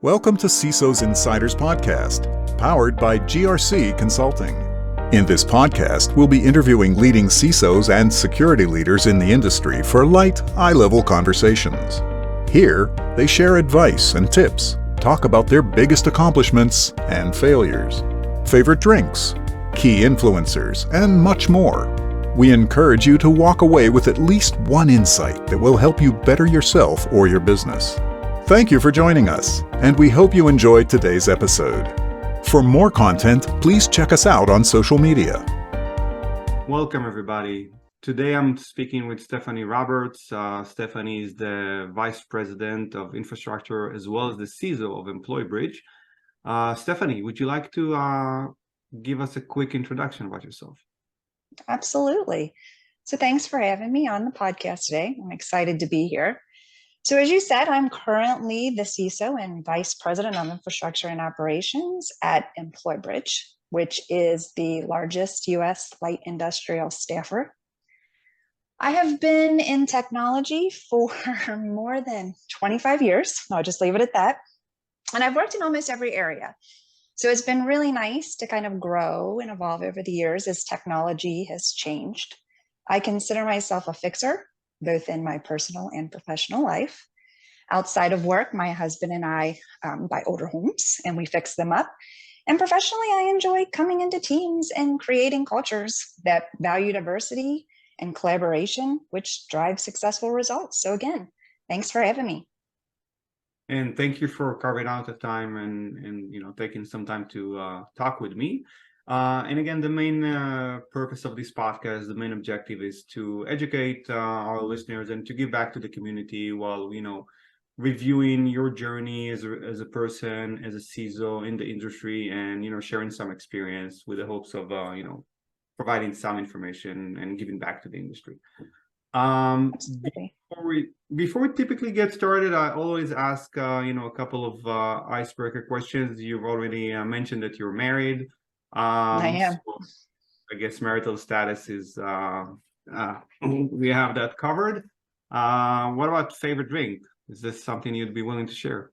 Welcome to CISO's Insiders podcast, powered by GRC Consulting. In this podcast, we'll be interviewing leading CISOs and security leaders in the industry for light, eye-level conversations. Here, they share advice and tips, talk about their biggest accomplishments and failures, favorite drinks, key influencers, and much more. We encourage you to walk away with at least one insight that will help you better yourself or your business. Thank you for joining us, and we hope you enjoyed today's episode. For more content, please check us out on social media. Welcome, everybody. Today I'm speaking with Stephanie Roberts. Stephanie is the Vice President of Infrastructure as well as the CISO of EmployBridge. Stephanie, would you like to give us a quick introduction about yourself? Absolutely. So thanks for having me on the podcast today. I'm excited to be here. So as you said, I'm currently the CISO and Vice President of Infrastructure and Operations at EmployBridge, which is the largest U.S. light industrial staffer. I have been in technology for more than 25 years. I'll just leave it at that. And I've worked in almost every area. So it's been really nice to kind of grow and evolve over the years as technology has changed. I consider myself a fixer, both in my personal and professional life. Outside of work, my husband and I buy older homes and we fix them up. And professionally, I enjoy coming into teams and creating cultures that value diversity and collaboration, which drive successful results. So again, thanks for having me. And thank you for carving out the time and taking some time to talk with me. And again, the main purpose of this podcast, the main objective is to educate our listeners and to give back to the community while, reviewing your journey as a person, as a CISO in the industry and, sharing some experience with the hopes of, providing some information and giving back to the industry. Before we typically get started, I always ask, a couple of icebreaker questions. You've already mentioned that you're married. I am. So I guess marital status is, we have that covered. What about favorite drink? Is this something you'd be willing to share?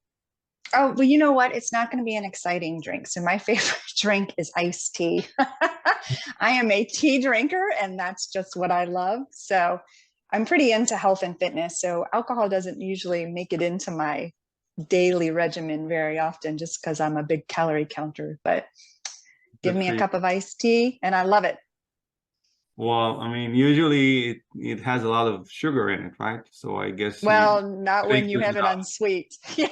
Oh, well, you know what? It's not going to be an exciting drink. So my favorite drink is iced tea. I am a tea drinker and that's just what I love. So I'm pretty into health and fitness. So alcohol doesn't usually make it into my daily regimen very often just because I'm a big calorie counter, but give me a cup of iced tea and I love it. Well, I mean, usually it has a lot of sugar in it, right? So I guess. Well, not when you have it unsweet. Yeah.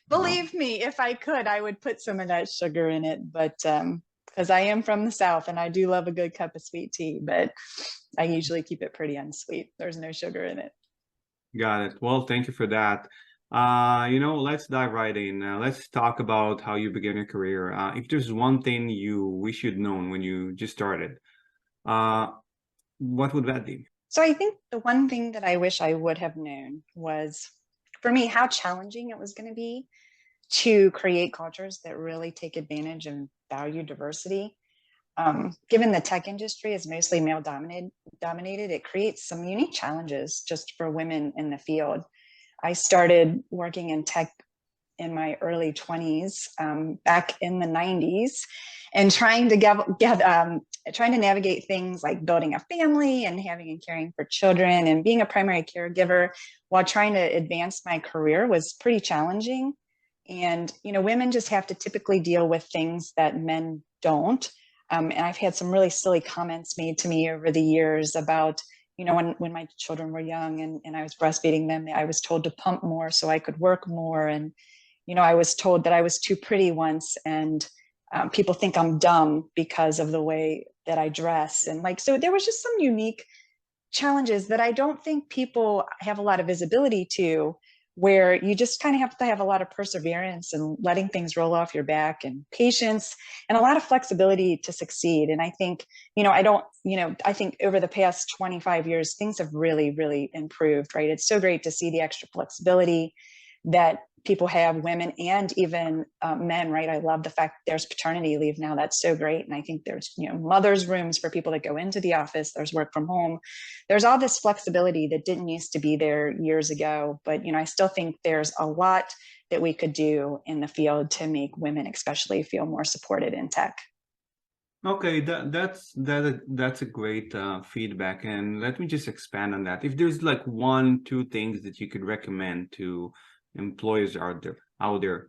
Believe me, if I could, I would put some of that sugar in it, but because I am from the South and I do love a good cup of sweet tea, but I usually keep it pretty unsweet. There's no sugar in it. Got it. Well, thank you for that. Let's dive right in. Let's talk about how you began your career. If there's one thing you wish you'd known when you just started, what would that be? So I think the one thing that I wish I would have known was, for me, how challenging it was going to be to create cultures that really take advantage and value diversity. Given the tech industry is mostly male dominated, it creates some unique challenges just for women in the field. I started working in tech in my early 20s, back in the 90s, and trying to navigate things like building a family and having and caring for children and being a primary caregiver while trying to advance my career was pretty challenging. And, women just have to typically deal with things that men don't. And I've had some really silly comments made to me over the years about, when my children were young and I was breastfeeding them, I was told to pump more so I could work more. And, I was told that I was too pretty once and people think I'm dumb because of the way that I dress. And so there was just some unique challenges that I don't think people have a lot of visibility to, where you just kind of have to have a lot of perseverance and letting things roll off your back and patience and a lot of flexibility to succeed. And I think, I think over the past 25 years, things have really, really improved, right? It's so great to see the extra flexibility that people have, women and even men, right? I love the fact there's paternity leave now. That's so great. And I think there's, mother's rooms for people that go into the office. There's work from home. There's all this flexibility that didn't used to be there years ago. But, I still think there's a lot that we could do in the field to make women especially feel more supported in tech. Okay, that's a great feedback, and let me just expand on that. If there's like 1-2 things that you could recommend to employers out there,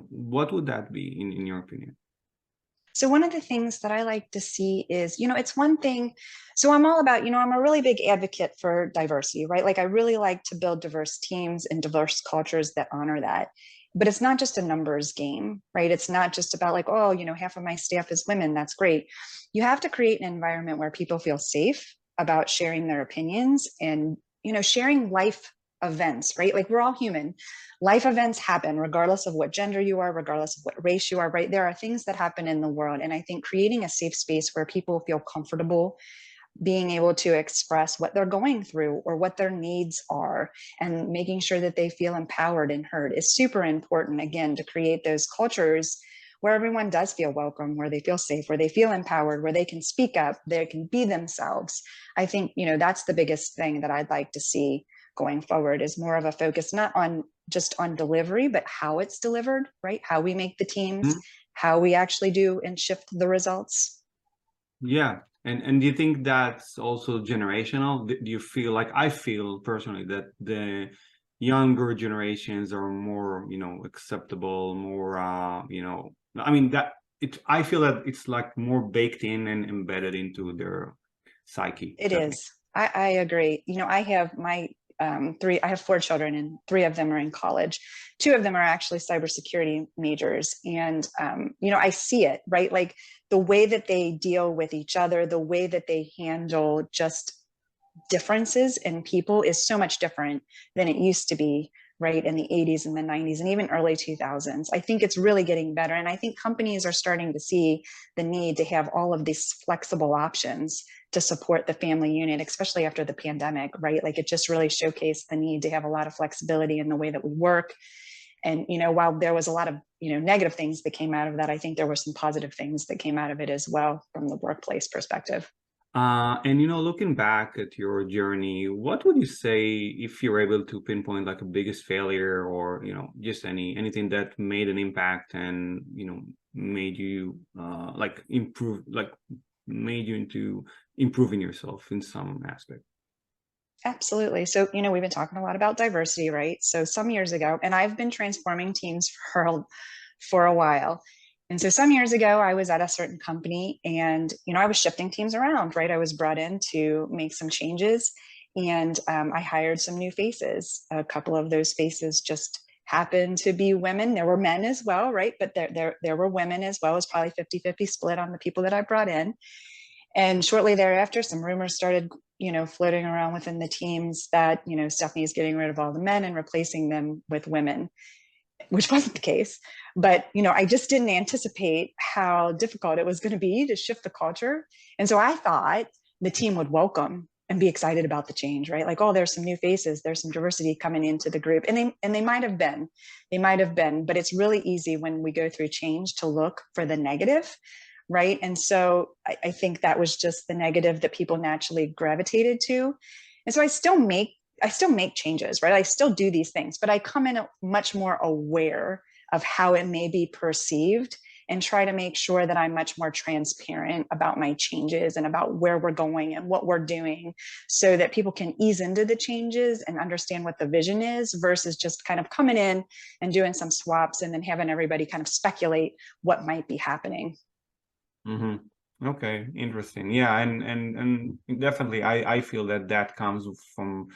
what would that be in your opinion? So one of the things that I like to see is, it's one thing. So I'm all about, I'm a really big advocate for diversity, right? Like I really like to build diverse teams and diverse cultures that honor that. But it's not just a numbers game, right? It's not just about like, oh, half of my staff is women. That's great. You have to create an environment where people feel safe about sharing their opinions and, sharing life events, right? Like we're all human. Life events happen regardless of what gender you are, regardless of what race you are, right? There are things that happen in the world. And I think creating a safe space where people feel comfortable being able to express what they're going through or what their needs are and making sure that they feel empowered and heard is super important, again, to create those cultures where everyone does feel welcome, where they feel safe, where they feel empowered, where they can speak up, they can be themselves. I think, that's the biggest thing that I'd like to see going forward is more of a focus, not on just on delivery, but how it's delivered, right? How we make the teams, how we actually do and shift the results. Yeah. And do you think that's also generational? Do you feel like, I feel personally that the younger generations are more, acceptable, more, I feel that it's like more baked in and embedded into their psyche. It is. I agree. I have my I have 4 children and 3 of them are in college. 2 of them are actually cybersecurity majors. And, I see it, right? Like the way that they deal with each other, the way that they handle just differences in people is so much different than it used to be, right? In the 80s and the 90s and even early 2000s. I think it's really getting better. And I think companies are starting to see the need to have all of these flexible options to support the family unit, especially after the pandemic, right? Like it just really showcased the need to have a lot of flexibility in the way that we work. And, while there was a lot of, negative things that came out of that, I think there were some positive things that came out of it as well from the workplace perspective. And looking back at your journey, what would you say if you're able to pinpoint like a biggest failure or just anything that made an impact and made you improve, like made you into improving yourself in some aspect? Absolutely. So, we've been talking a lot about diversity, right? So some years ago, and I've been transforming teams for a while. And so some years ago, I was at a certain company and, I was shifting teams around, right? I was brought in to make some changes and I hired some new faces. A couple of those faces just happened to be women. There were men as well, right? But there were women as well. It was probably 50-50 split on the people that I brought in. And shortly thereafter, some rumors started, floating around within the teams that, Stephanie is getting rid of all the men and replacing them with women, which wasn't the case. But, I just didn't anticipate how difficult it was going to be to shift the culture. And so I thought the team would welcome and be excited about the change, right? Like, oh, there's some new faces, there's some diversity coming into the group. And they might have been, but it's really easy when we go through change to look for the negative, right? And so I think that was just the negative that people naturally gravitated to. And so I still make changes, right? I still do these things, but I come in much more aware of how it may be perceived and try to make sure that I'm much more transparent about my changes and about where we're going and what we're doing so that people can ease into the changes and understand what the vision is versus just kind of coming in and doing some swaps and then having everybody kind of speculate what might be happening. Mm-hmm. Okay, interesting. Yeah, and definitely I feel that comes from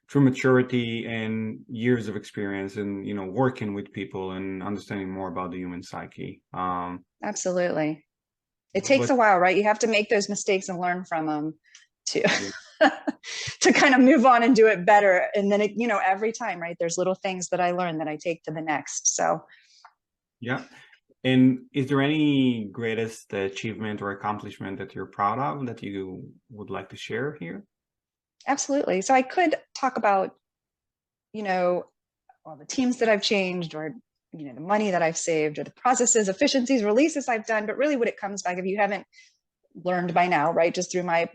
through maturity and years of experience and working with people and understanding more about the human psyche. Absolutely. It takes a while, right? You have to make those mistakes and learn from them to to kind of move on and do it better. And then every time, right, there's little things that I learn that I take to the next. So yeah. And is there any greatest achievement or accomplishment that you're proud of that you would like to share here? Absolutely. So I could talk about, all the teams that I've changed, or the money that I've saved, or the processes, efficiencies, releases I've done. But really what it comes back, if you haven't learned by now, right, just through my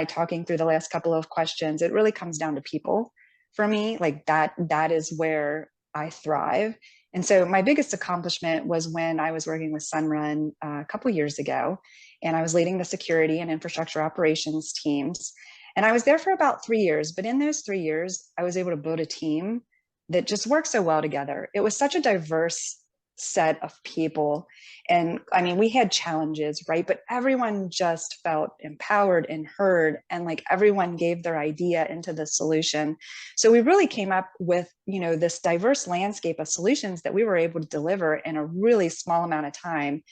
talking through the last couple of questions, it really comes down to people for me. Like that is where I thrive. And so my biggest accomplishment was when I was working with Sunrun a couple years ago, and I was leading the security and infrastructure operations teams. And I was there for about 3 years, but in those 3 years, I was able to build a team that just worked so well together. It was such a diverse set of people. And I mean, we had challenges, right? But everyone just felt empowered and heard, and like everyone gave their idea into the solution. So we really came up with, this diverse landscape of solutions that we were able to deliver in a really small amount of time.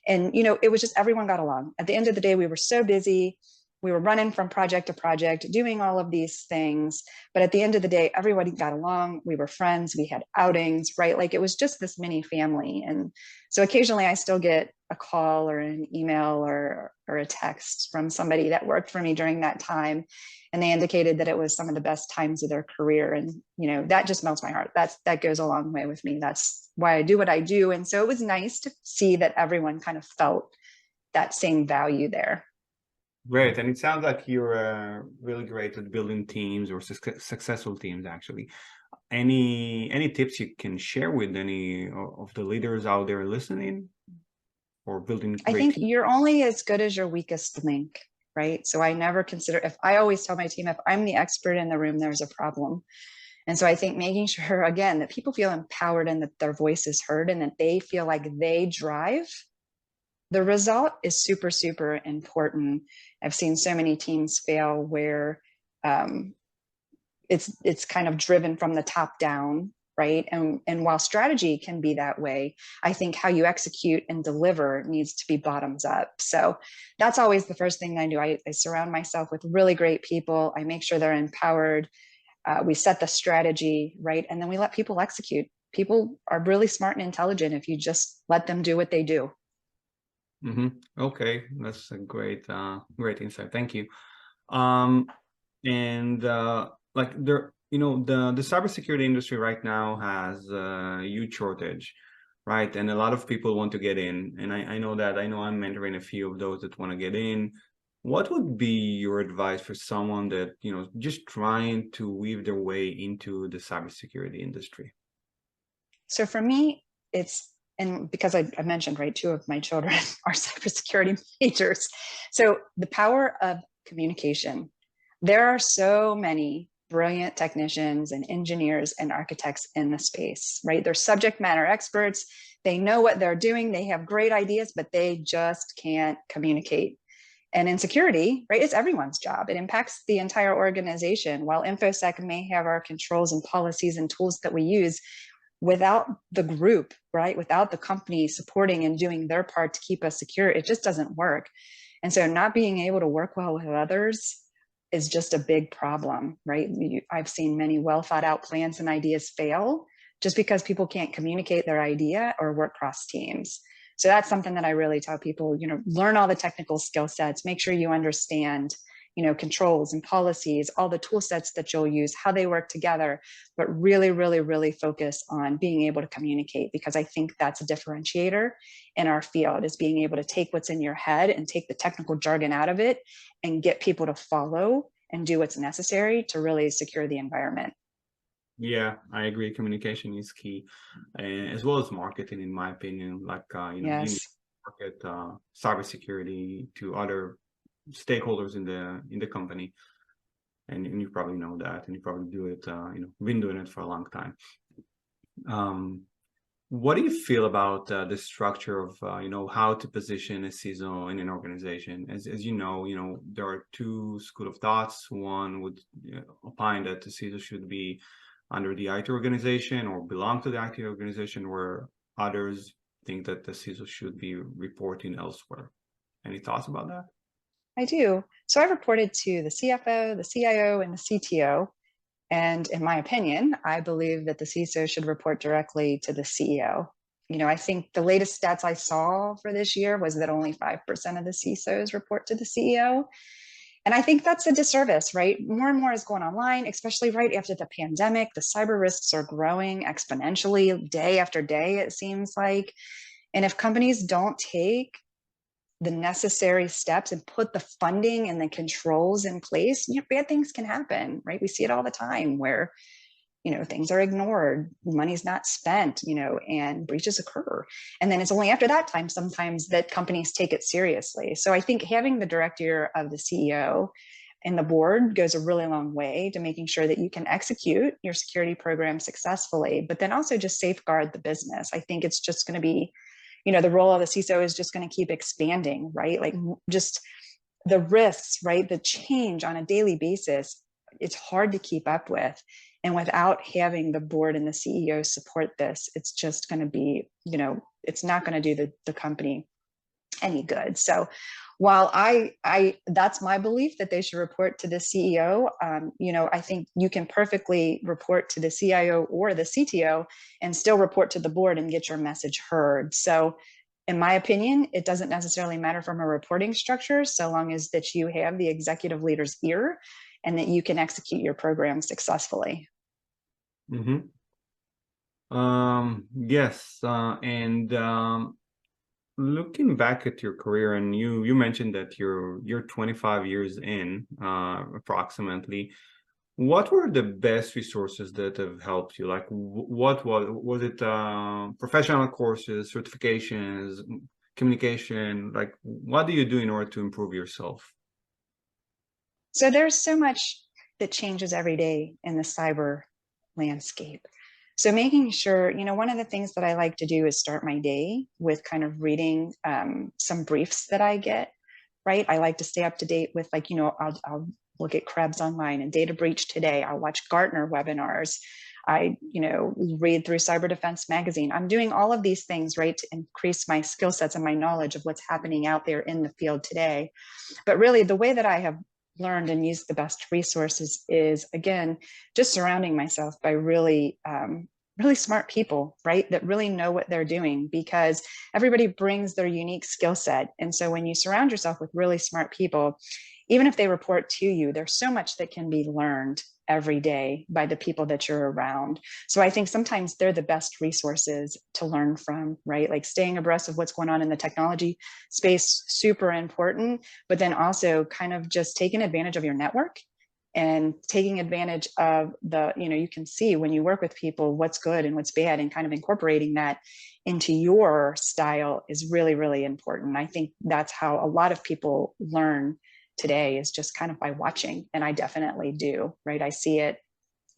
And, it was just everyone got along. At the end of the day, we were so busy. We were running from project to project, doing all of these things. But at the end of the day, everybody got along. We were friends. We had outings, right? Like it was just this mini family. And so occasionally I still get a call or an email or a text from somebody that worked for me during that time. And they indicated that it was some of the best times of their career. And, that just melts my heart. That goes a long way with me. That's why I do what I do. And so it was nice to see that everyone kind of felt that same value there. Great. And it sounds like you're really great at building teams, or successful teams, actually. Any tips you can share with any of the leaders out there listening, or building I great think teams? you're only as good as your weakest link, right? So I never consider, I always tell my team, if I'm the expert in the room, there's a problem. And so I think making sure, again, that people feel empowered and that their voice is heard and that they feel like they drive the result is super, super important. I've seen so many teams fail where it's kind of driven from the top down, right? And while strategy can be that way, I think how you execute and deliver needs to be bottoms up. So that's always the first thing I do. I surround myself with really great people. I make sure they're empowered. We set the strategy, right? And then we let people execute. People are really smart and intelligent if you just let them do what they do. Okay, that's a great insight. Thank you. Like there, the cybersecurity industry right now has a huge shortage, right? And a lot of people want to get in. And I know I'm mentoring a few of those that want to get in. What would be your advice for someone that, just trying to weave their way into the cybersecurity industry? So for me, and because I mentioned, right, 2 of my children are cybersecurity majors. So the power of communication. There are so many brilliant technicians and engineers and architects in the space, right? They're subject matter experts. They know what they're doing. They have great ideas, but they just can't communicate. And in security, right, it's everyone's job. It impacts the entire organization. While InfoSec may have our controls and policies and tools that we use, without the group, right, without the company supporting and doing their part to keep us secure, it just doesn't work. And so not being able to work well with others is just a big problem, right? I've seen many well thought out plans and ideas fail just because people can't communicate their idea or work cross teams. So that's something that I really tell people, learn all the technical skill sets, make sure you understand, controls and policies, all the tool sets that you'll use, how they work together, but really, really, really focus on being able to communicate, because I think that's a differentiator in our field, is being able to take what's in your head and take the technical jargon out of it and get people to follow and do what's necessary to really secure the environment. Yeah, I agree. Communication is key, as well as marketing, in my opinion. Like, you need to market cybersecurity to other stakeholders in the company, and you probably know that, and you probably do it. Been doing it for a long time. What do you feel about the structure of how to position a CISO in an organization? As you know, there are 2 schools of thoughts. One would opine that the CISO should be under the IT organization or belong to the IT organization, where others think that the CISO should be reporting elsewhere. Any thoughts about that? I do. So I reported to the CFO, the CIO, and the CTO. And in my opinion, I believe that the CISO should report directly to the CEO. I think the latest stats I saw for this year was that only 5% of the CISOs report to the CEO. And I think that's a disservice, right? More and more is going online, especially right after the pandemic. The cyber risks are growing exponentially day after day, it seems like. And if companies don't take the necessary steps and put the funding and the controls in place, bad things can happen, right? We see it all the time where things are ignored, money's not spent, and breaches occur. And then it's only after that time sometimes that companies take it seriously. So I think having the direct ear of the CEO and the board goes a really long way to making sure that you can execute your security program successfully, but then also just safeguard the business. I think it's just going to be, the role of the CISO is just going to keep expanding, right? Like just the risks, right? The change on a daily basis, it's hard to keep up with. And without having the board and the CEO support this, it's just going to be, it's not going to do the company any good. So while I that's my belief that they should report to the CEO, I think you can perfectly report to the CIO or the CTO and still report to the board and get your message heard. So in my opinion, it doesn't necessarily matter from a reporting structure, so long as that you have the executive leader's ear and that you can execute your program successfully. Mm-hmm. Yes, and looking back at your career, and you mentioned that you're 25 years in, approximately. What were the best resources that have helped you? Like, what was it? Professional courses, certifications, communication? Like, what do you do in order to improve yourself? So there's so much that changes every day in the cyber landscape. So making sure, one of the things that I like to do is start my day with kind of reading some briefs that I get, right? I like to stay up to date with I'll look at Krebs online and Data Breach Today. I'll watch Gartner webinars. I, read through Cyber Defense Magazine. I'm doing all of these things, right, to increase my skill sets and my knowledge of what's happening out there in the field today. But really the way that I have learned and used the best resources is, again, just surrounding myself by really smart people, right, that really know what they're doing, because everybody brings their unique skill set. And so when you surround yourself with really smart people, even if they report to you, there's so much that can be learned every day by the people that you're around. So I think sometimes they're the best resources to learn from, right? Like staying abreast of what's going on in the technology space, super important, but then also kind of just taking advantage of your network and taking advantage of you can see when you work with people what's good and what's bad, and kind of incorporating that into your style is really, really important. I think that's how a lot of people learn today, is just kind of by watching. And I definitely do, right? I see it,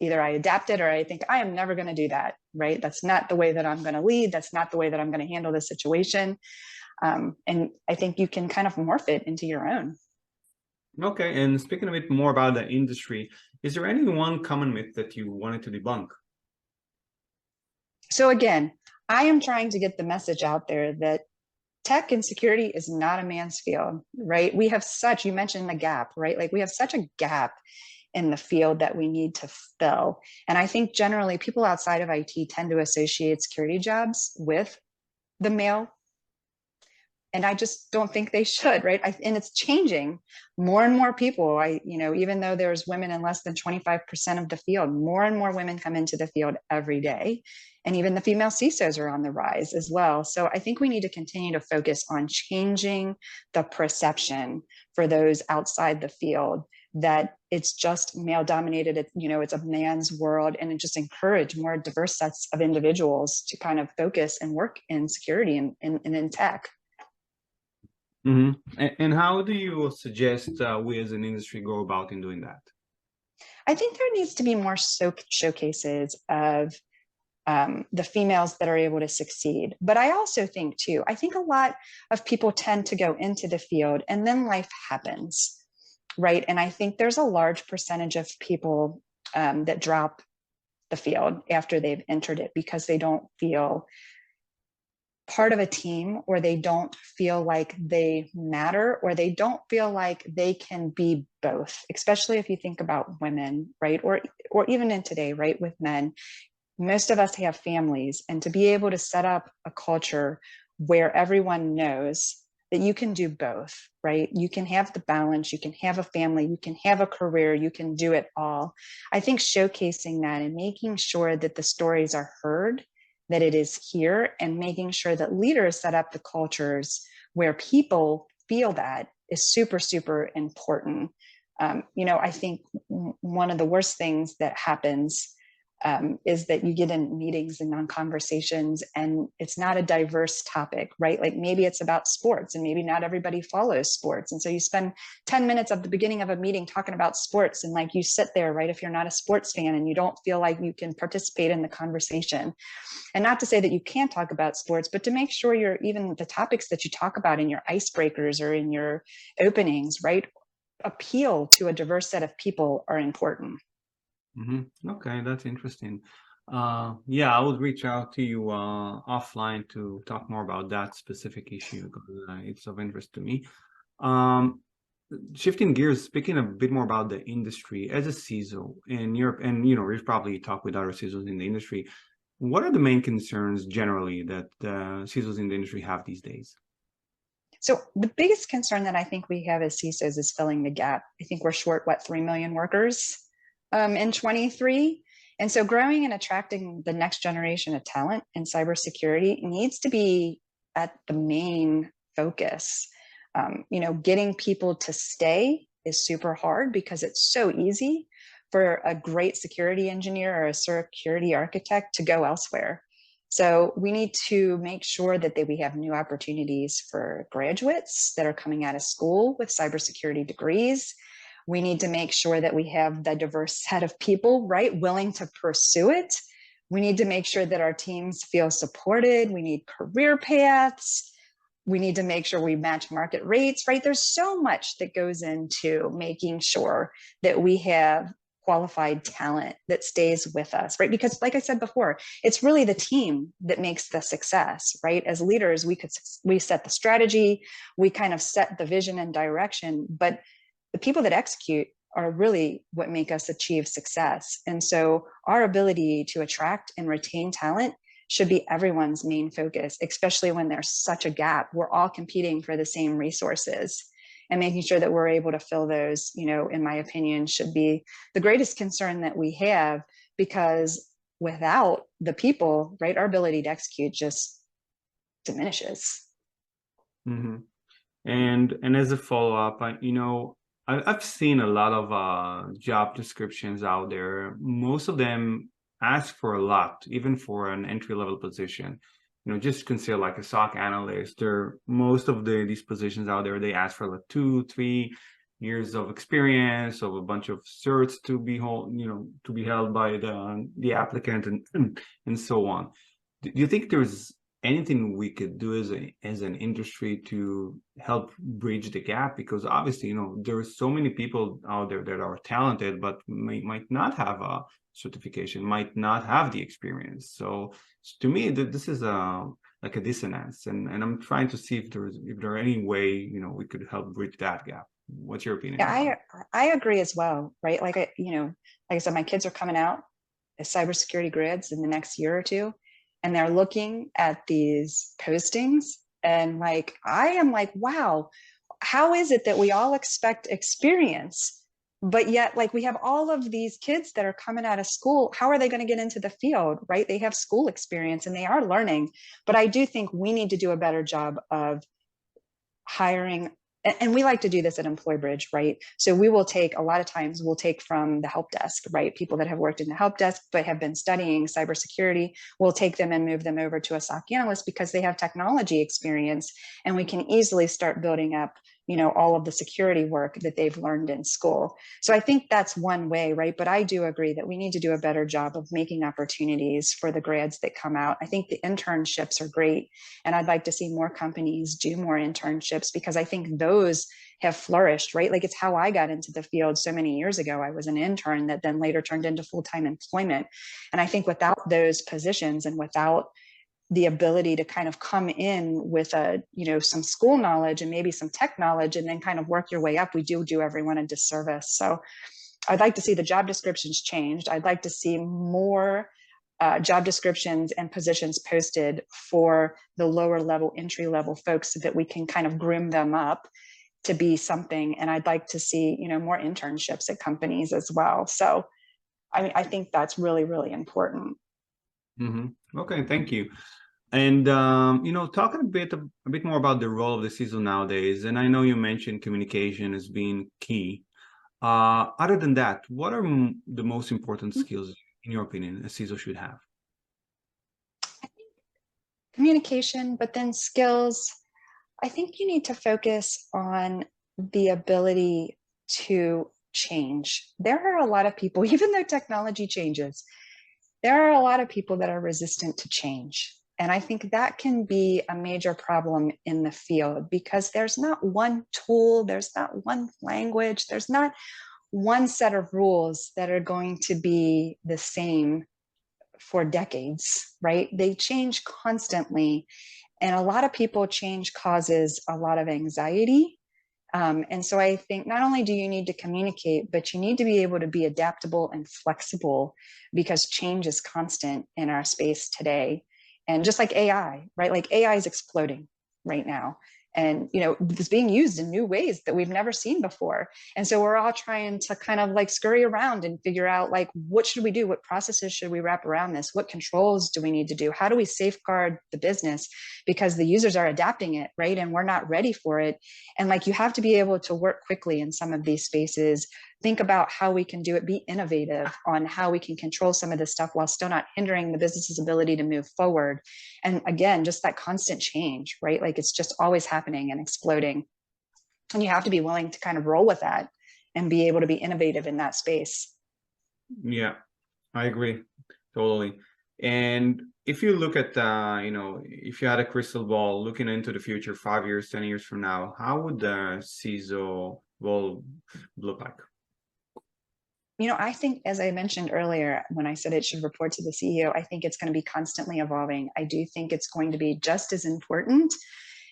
either I adapt it or I think I am never going to do that, right? That's not the way that I'm going to lead. That's not the way that I'm going to handle the situation. And I think you can kind of morph it into your own. Okay, and speaking a bit more about the industry, is there any one common myth that you wanted to debunk? So again, I am trying to get the message out there that tech and security is not a man's field, right? We have you mentioned the gap, right? Like we have such a gap in the field that we need to fill. And I think generally people outside of IT tend to associate security jobs with the male. And I just don't think they should, right? And it's changing. More and more people, even though there's women in less than 25% of the field, more and more women come into the field every day. And even the female CISOs are on the rise as well. So I think we need to continue to focus on changing the perception for those outside the field that it's just male dominated, it's a man's world, and just encourage more diverse sets of individuals to kind of focus and work in security and in tech. Mm-hmm. And how do you suggest we as an industry go about in doing that? I think there needs to be more showcases of the females that are able to succeed. But I also think too, I think a lot of people tend to go into the field and then life happens, right? And I think there's a large percentage of people that drop the field after they've entered it because they don't feel part of a team, or they don't feel like they matter, or they don't feel like they can be both, especially if you think about women, right? Or even in today, right, with men. Most of us have families, and to be able to set up a culture where everyone knows that you can do both, right? You can have the balance, you can have a family, you can have a career, you can do it all. I think showcasing that and making sure that the stories are heard, that it is here, and making sure that leaders set up the cultures where people feel that is super, super important. I think one of the worst things that happens is that you get in meetings and on conversations and it's not a diverse topic, right? Like maybe it's about sports and maybe not everybody follows sports. And so you spend 10 minutes at the beginning of a meeting talking about sports and like you sit there, right? If you're not a sports fan and you don't feel like you can participate in the conversation. And not to say that you can't talk about sports, but to make sure you're even the topics that you talk about in your icebreakers or in your openings, right? Appeal to a diverse set of people are important. Okay, that's interesting. Yeah, I would reach out to you offline to talk more about that specific issue because it's of interest to me. Shifting gears, speaking a bit more about the industry as a CISO in Europe, and we've probably talked with other CISOs in the industry. What are the main concerns generally that CISOs in the industry have these days? So the biggest concern that I think we have as CISOs is filling the gap. I think we're short, 3 million workers in 23. And so growing and attracting the next generation of talent in cybersecurity needs to be at the main focus. Getting people to stay is super hard because it's so easy for a great security engineer or a security architect to go elsewhere. So we need to make sure that we have new opportunities for graduates that are coming out of school with cybersecurity degrees. We need to make sure that we have the diverse set of people, right, willing to pursue it. We need to make sure that our teams feel supported. We need career paths. We need to make sure we match market rates, right? There's so much that goes into making sure that we have qualified talent that stays with us, right? Because like I said before, it's really the team that makes the success, right? As leaders, we set the strategy, we kind of set the vision and direction, but the people that execute are really what make us achieve success. And so our ability to attract and retain talent should be everyone's main focus, especially when there's such a gap. We're all competing for the same resources. And making sure that we're able to fill those, in my opinion, should be the greatest concern that we have, because without the people, right, our ability to execute just diminishes. Mm-hmm. And as a follow-up, I've seen a lot of job descriptions out there. Most of them ask for a lot, even for an entry-level position. Just consider like a SOC analyst, or most of these positions out there, they ask for like 2-3 years of experience, of a bunch of certs to be held by the applicant, and so on. Do you think there's anything we could do as an industry to help bridge the gap? Because obviously, there are so many people out there that are talented, but might not have a certification, might not have the experience. So to me, this is like a dissonance, and I'm trying to see if there are any way we could help bridge that gap. What's your opinion? Yeah, I agree as well, right? Like I said, my kids are coming out as cybersecurity grads in the next year or two, and they're looking at these postings, and I am like, wow, how is it that we all expect experience? But yet, we have all of these kids that are coming out of school. How are they going to get into the field, right? They have school experience and they are learning. But I do think we need to do a better job of hiring. And we like to do this at EmployBridge, right? So we will take, a lot of times we'll take from the help desk, right? People that have worked in the help desk but have been studying cybersecurity, we'll take them and move them over to a SOC analyst because they have technology experience, and we can easily start building up all of the security work that they've learned in school. So I think that's one way, right? But I do agree that we need to do a better job of making opportunities for the grads that come out. I think the internships are great, and I'd like to see more companies do more internships because I think those have flourished, right? It's how I got into the field so many years ago. I was an intern that then later turned into full-time employment. And I think without those positions and without the ability to kind of come in with some school knowledge and maybe some tech knowledge and then kind of work your way up, we do everyone a disservice. So I'd like to see the job descriptions changed. I'd like to see more job descriptions and positions posted for the lower level, entry level folks so that we can kind of groom them up to be something. And I'd like to see, more internships at companies as well. So, I think that's really, really important. Okay, thank you. And talking a bit more about the role of the CISO nowadays, and I know you mentioned communication as being key. Other than that, what are the most important skills, in your opinion, a CISO should have? I think communication, but then skills. I think you need to focus on the ability to change. There are a lot of people, even though technology changes, there are a lot of people that are resistant to change. And I think that can be a major problem in the field because there's not one tool, there's not one language, there's not one set of rules that are going to be the same for decades, right? They change constantly. And a lot of people, change causes a lot of anxiety. And so I think not only do you need to communicate, but you need to be able to be adaptable and flexible because change is constant in our space today. And just like AI, right? Like AI is exploding right now. And, it's being used in new ways that we've never seen before. And so we're all trying to kind of like scurry around and figure out like, what should we do? What processes should we wrap around this? What controls do we need to do? How do we safeguard the business? Because the users are adapting it, right? And we're not ready for it. And like, you have to be able to work quickly in some of these spaces, think about how we can do it, be innovative on how we can control some of this stuff while still not hindering the business's ability to move forward. And again, just that constant change, right? Like it's just always happening and exploding. And you have to be willing to kind of roll with that and be able to be innovative in that space. Yeah, I agree, totally. And if you look at, if you had a crystal ball looking into the future, 5 years, 10 years from now, how would the CISO role look like? I think, as I mentioned earlier, when I said it should report to the CEO, I think it's going to be constantly evolving. I do think it's going to be just as important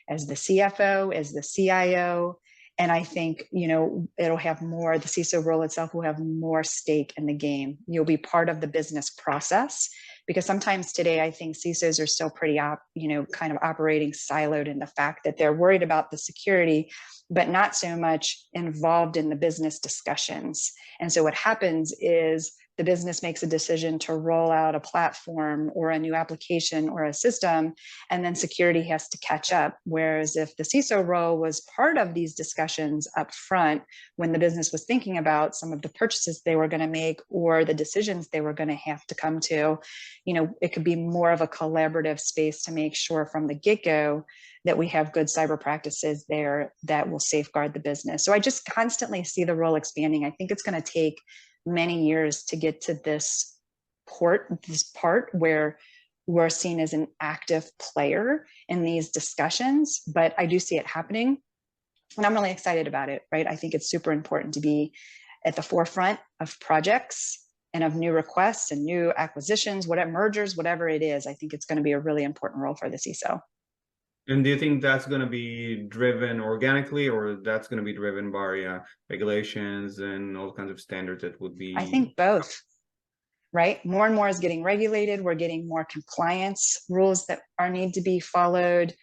as the CFO, as the CIO. And I think, it'll have more, the CISO role itself will have more stake in the game. You'll be part of the business process because sometimes today I think CISOs are still pretty, kind of operating siloed in the fact that they're worried about the security, but not so much involved in the business discussions. And so what happens is the business makes a decision to roll out a platform or a new application or a system, and then security has to catch up. Whereas if the CISO role was part of these discussions up front, when the business was thinking about some of the purchases they were going to make or the decisions they were going to have to come to, it could be more of a collaborative space to make sure from the get-go that we have good cyber practices there that will safeguard the business. So I just constantly see the role expanding. I think it's going to take many years to get to this part where we're seen as an active player in these discussions, but I do see it happening and I'm really excited about it, right? I think it's super important to be at the forefront of projects and of new requests and new acquisitions, whatever mergers, whatever it is. I think it's going to be a really important role for the CISO. And do you think that's going to be driven organically, or that's going to be driven by regulations and all kinds of standards that would be? I think both, right? More and more is getting regulated. We're getting more compliance rules that need to be followed.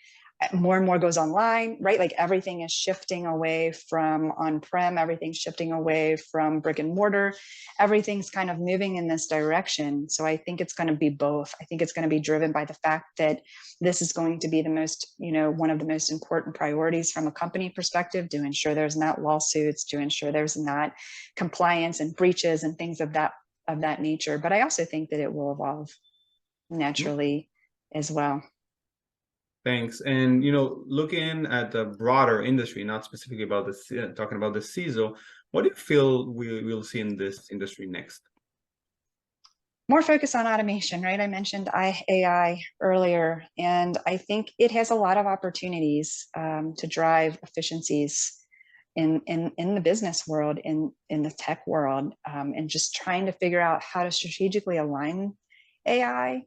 More and more goes online, right? Like everything is shifting away from on-prem, everything's shifting away from brick and mortar. Everything's kind of moving in this direction. So I think it's going to be both. I think it's going to be driven by the fact that this is going to be the most, one of the most important priorities from a company perspective, to ensure there's not lawsuits, to ensure there's not compliance and breaches and things of that nature. But I also think that it will evolve naturally as well. Thanks. And, looking at the broader industry, not specifically about talking about the CISO, what do you feel we'll see in this industry next? More focus on automation, right? I mentioned AI earlier, and I think it has a lot of opportunities to drive efficiencies in the business world, in the tech world, and just trying to figure out how to strategically align AI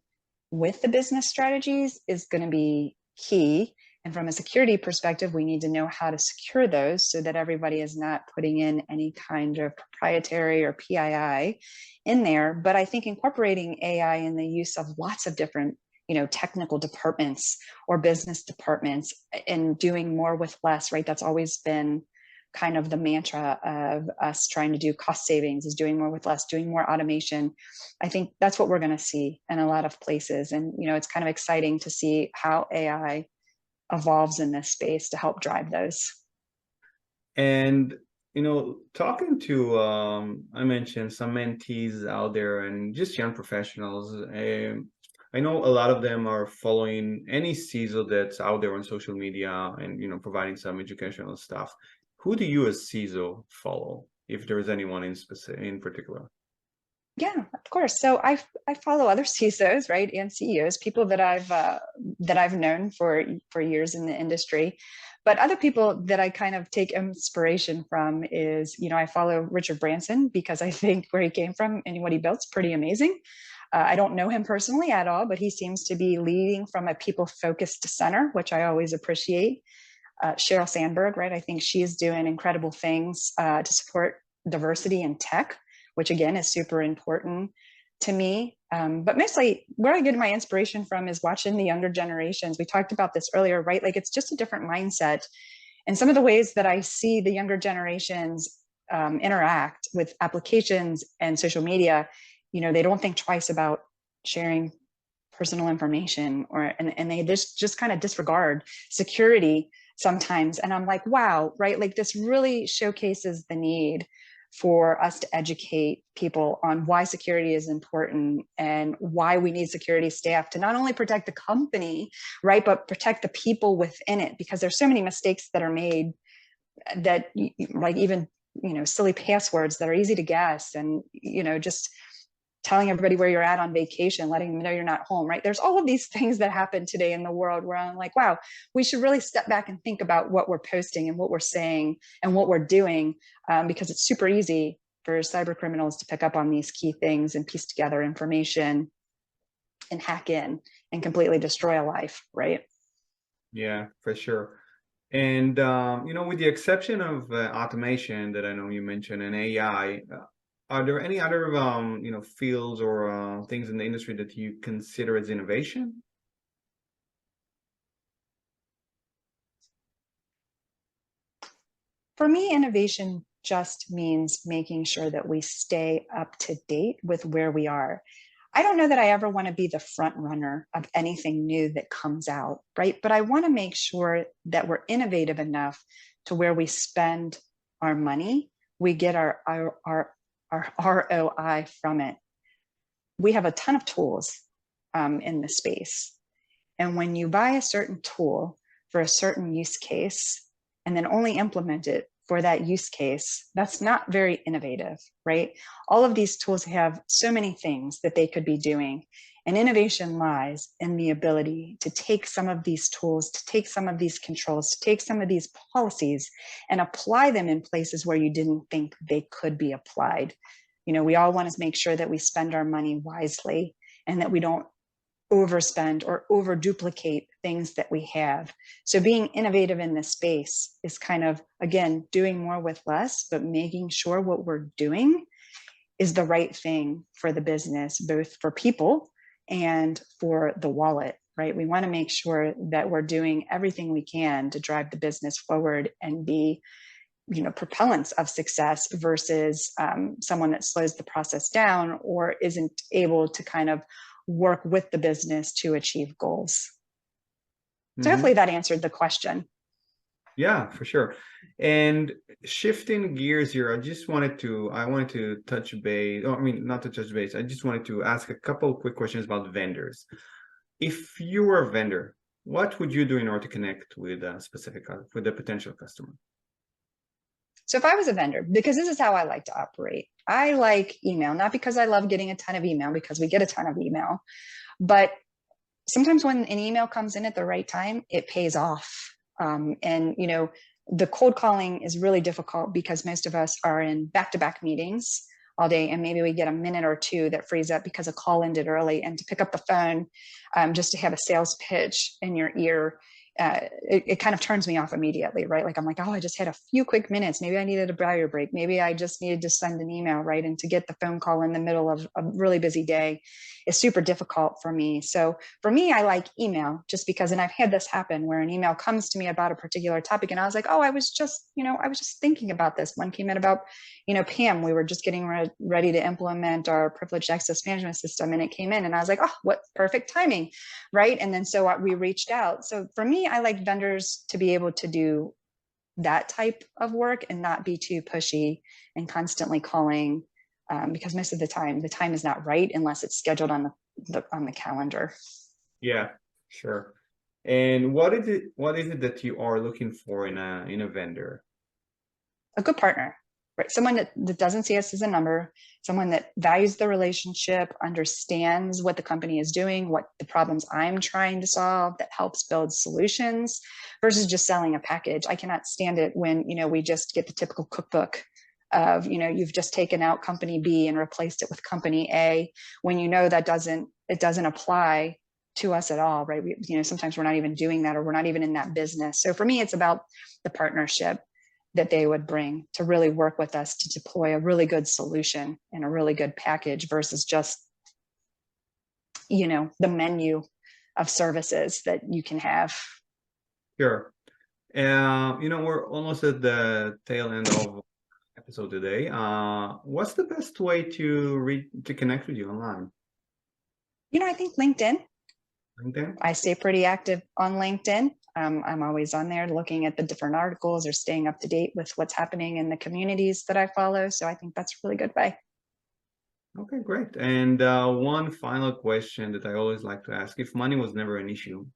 with the business strategies is going to be key. And from a security perspective, we need to know how to secure those so that everybody is not putting in any kind of proprietary or PII in there. But I think incorporating AI in the use of lots of different, technical departments or business departments and doing more with less, right? That's always been kind of the mantra of us trying to do cost savings, is doing more with less, doing more automation. I think that's what we're going to see in a lot of places. And, it's kind of exciting to see how AI evolves in this space to help drive those. And, talking to, I mentioned some mentees out there and just young professionals. I know a lot of them are following any CISO that's out there on social media and, providing some educational stuff. Who do you as CISO follow, if there is anyone in particular? Yeah, of course. So I follow other CISOs, right, and CEOs, people that I've known for years in the industry. But other people that I kind of take inspiration from is, I follow Richard Branson because I think where he came from and what he built is pretty amazing. I don't know him personally at all, but he seems to be leading from a people-focused center, which I always appreciate. Sheryl Sandberg, right? I think she is doing incredible things to support diversity in tech, which again is super important to me. But mostly where I get my inspiration from is watching the younger generations. We talked about this earlier, right? Like it's just a different mindset. And some of the ways that I see the younger generations interact with applications and social media, they don't think twice about sharing personal information and they just kind of disregard security sometimes. And I'm like, wow, right? Like this really showcases the need for us to educate people on why security is important and why we need security staff to not only protect the company, right, but protect the people within it, because there's so many mistakes that are made that, like even, silly passwords that are easy to guess and, just telling everybody where you're at on vacation, letting them know you're not home, right? There's all of these things that happen today in the world where I'm like, wow, we should really step back and think about what we're posting and what we're saying and what we're doing, because it's super easy for cyber criminals to pick up on these key things and piece together information and hack in and completely destroy a life, right? Yeah, for sure. And, with the exception of automation that I know you mentioned and AI, are there any other, fields or things in the industry that you consider as innovation? For me, innovation just means making sure that we stay up to date with where we are. I don't know that I ever want to be the front runner of anything new that comes out, right? But I want to make sure that we're innovative enough to where we spend our money, we get our ROI from it. We have a ton of tools in the space. And when you buy a certain tool for a certain use case and then only implement it for that use case, that's not very innovative, right? All of these tools have so many things that they could be doing. And innovation lies in the ability to take some of these tools, to take some of these controls, to take some of these policies and apply them in places where you didn't think they could be applied. We all want to make sure that we spend our money wisely and that we don't overspend or over duplicate things that we have. So being innovative in this space is kind of, again, doing more with less, but making sure what we're doing is the right thing for the business, both for people and for the wallet, right? We want to make sure that we're doing everything we can to drive the business forward and be, propellants of success versus someone that slows the process down or isn't able to kind of work with the business to achieve goals. So hopefully that answered the question. Yeah, for sure. And shifting gears here, I wanted to touch base, not to touch base. I just wanted to ask a couple of quick questions about vendors. If you were a vendor, what would you do in order to connect with a potential customer? So if I was a vendor, because this is how I like to operate, I like email, not because I love getting a ton of email, because we get a ton of email, but sometimes when an email comes in at the right time, it pays off. The cold calling is really difficult because most of us are in back-to-back meetings all day, and maybe we get a minute or two that frees up because a call ended early, and to pick up the phone just to have a sales pitch in your ear it kind of turns me off immediately, right? Like I'm like, oh, I just had a few quick minutes. Maybe I needed a bio break. Maybe I just needed to send an email, right? And to get the phone call in the middle of a really busy day is super difficult for me. So for me, I like email just because, and I've had this happen where an email comes to me about a particular topic and I was like, oh, I was just thinking about this. One came in about, Pam, we were just getting ready to implement our privileged access management system and it came in and I was like, oh, what perfect timing, right? And then so we reached out. So for me, I like vendors to be able to do that type of work and not be too pushy and constantly calling, because most of the time is not right unless it's scheduled on the calendar. Yeah, sure. And what is it that you are looking for in a vendor? A good partner, right? Someone that doesn't see us as a number, someone that values the relationship, understands what the company is doing, what the problems I'm trying to solve, that helps build solutions versus just selling a package. I cannot stand it when, we just get the typical cookbook of, you've just taken out company B and replaced it with company A when that doesn't apply to us at all, right? Sometimes we're not even doing that or we're not even in that business. So for me, it's about the partnership that they would bring to really work with us to deploy a really good solution and a really good package versus just, the menu of services that you can have. Sure. We're almost at the tail end of episode today. What's the best way to connect with you online? I think LinkedIn. LinkedIn? I stay pretty active on LinkedIn. I'm always on there looking at the different articles or staying up to date with what's happening in the communities that I follow. So I think that's a really good way. Okay, great. And one final question that I always like to ask: if money was never an issue,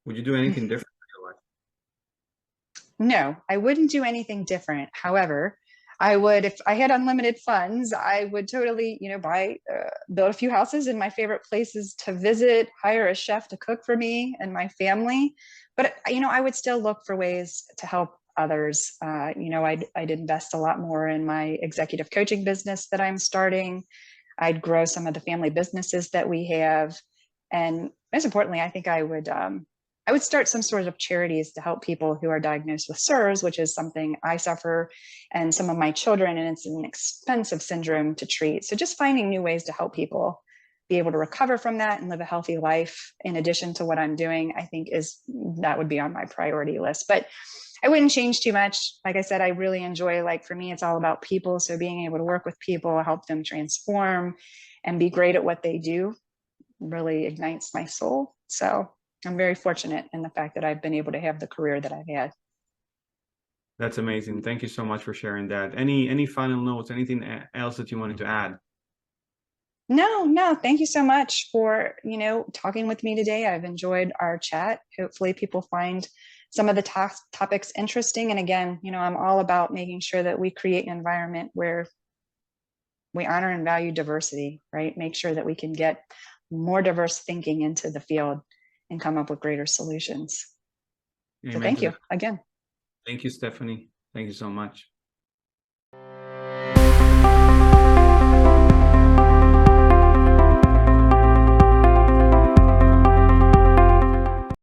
would you do anything different in your life? No, I wouldn't do anything different. However, I would, if I had unlimited funds, I would totally, build a few houses in my favorite places to visit, hire a chef to cook for me and my family. But, I would still look for ways to help others. I'd invest a lot more in my executive coaching business that I'm starting. I'd grow some of the family businesses that we have. And most importantly, I think I would start some sort of charities to help people who are diagnosed with CIRS, which is something I suffer and some of my children, and it's an expensive syndrome to treat. So just finding new ways to help people be able to recover from that and live a healthy life in addition to what I'm doing, I think that would be on my priority list. But I wouldn't change too much. Like I said, I really enjoy, for me, it's all about people. So being able to work with people, help them transform and be great at what they do really ignites my soul. So I'm very fortunate in the fact that I've been able to have the career that I've had. That's amazing. Thank you so much for sharing that. Any final notes, anything else that you wanted to add? No, thank you so much for, talking with me today. I've enjoyed our chat. Hopefully people find some of the topics interesting. And again, I'm all about making sure that we create an environment where we honor and value diversity, right? Make sure that we can get more diverse thinking into the field and come up with greater solutions. So thank you again. Thank you, Stephanie. Thank you so much.